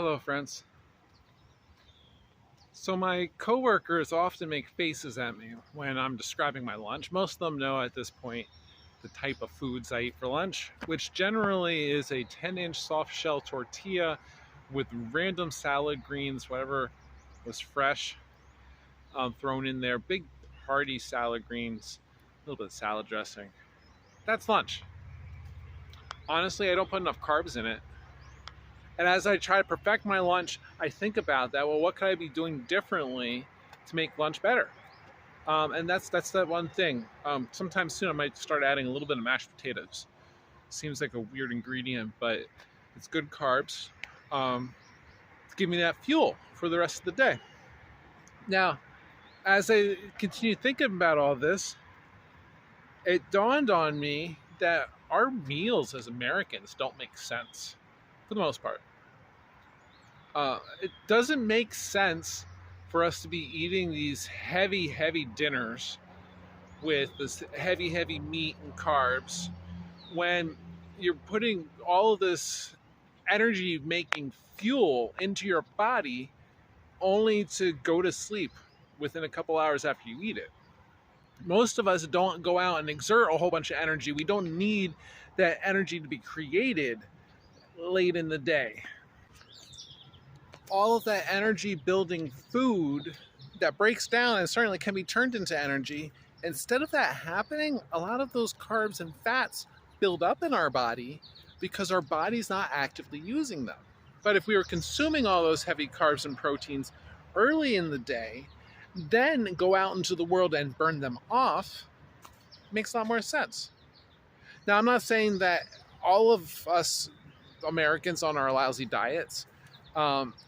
Hello, friends. So my coworkers often make faces at me when I'm describing my lunch. Most of them know at this point the type of foods I eat for lunch, which generally is a 10-inch soft shell tortilla with random salad greens, whatever was fresh, thrown in there. Big hearty salad greens, a little bit of salad dressing. That's lunch. Honestly, I don't put enough carbs in it. And as I try to perfect my lunch, I think about that. Well, what could I be doing differently to make lunch better? And that's that one thing. Sometime soon, I might start adding a little bit of mashed potatoes. Seems like a weird ingredient, but it's good carbs. To give me that fuel for the rest of the day. Now, as I continue thinking about all this, it dawned on me that our meals as Americans don't make sense for the most part. It doesn't make sense for us to be eating these heavy dinners with this heavy meat and carbs when you're putting all of this energy making fuel into your body only to go to sleep within a couple hours after you eat it. Most of us don't go out and exert a whole bunch of energy. We don't need that energy to be created late in the day. All of that energy building food that breaks down and certainly can be turned into energy, instead of that happening, a lot of those carbs and fats build up in our body because our body's not actively using them. But if we were consuming all those heavy carbs and proteins early in the day, then go out into the world and burn them off, makes a lot more sense. Now, I'm not saying that all of us Americans on our lousy diets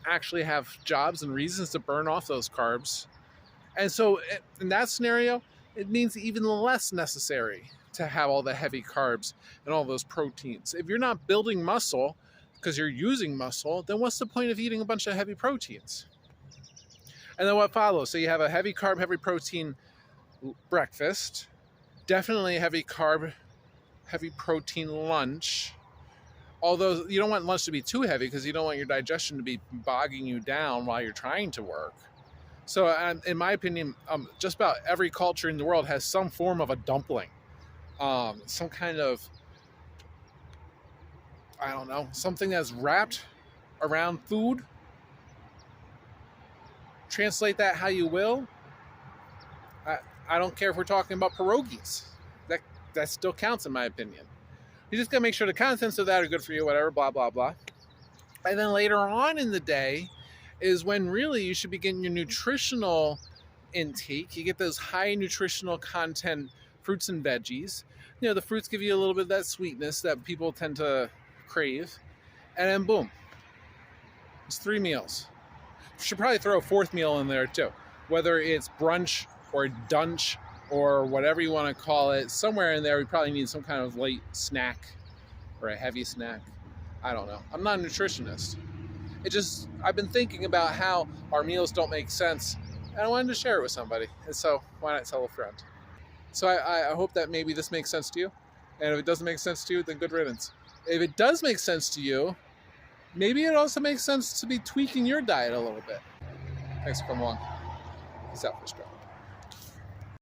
actually have jobs and reasons to burn off those carbs. And so in that scenario, it means even less necessary to have all the heavy carbs and all those proteins. If you're not building muscle because you're using muscle, then what's the point of eating a bunch of heavy proteins? And then what follows? So you have a heavy carb, heavy protein breakfast, definitely a heavy carb, heavy protein lunch. Although you don't want lunch to be too heavy because you don't want your digestion to be bogging you down while you're trying to work. So in my opinion, just about every culture in the world has some form of a dumpling. Some kind of, I don't know, something that's wrapped around food. Translate that how you will. I don't care if we're talking about pierogies. That still counts in my opinion. You just gotta make sure the contents of that are good for you, whatever, blah, blah, blah. And then later on in the day is when really you should be getting your nutritional intake. You get those high nutritional content fruits and veggies. You know, the fruits give you a little bit of that sweetness that people tend to crave. And then boom, it's 3 meals. You should probably throw a 4th meal in there too. Whether it's brunch or dunch or whatever you want to call it, somewhere in there we probably need some kind of late snack or a heavy snack. I don't know. I'm not a nutritionist. I've been thinking about how our meals don't make sense, and I wanted to share it with somebody. And so why not tell a friend? So I hope that maybe this makes sense to you. And if it doesn't make sense to you, then good riddance. If it does make sense to you, maybe it also makes sense to be tweaking your diet a little bit. Thanks for coming along. Peace out, Fish Joe.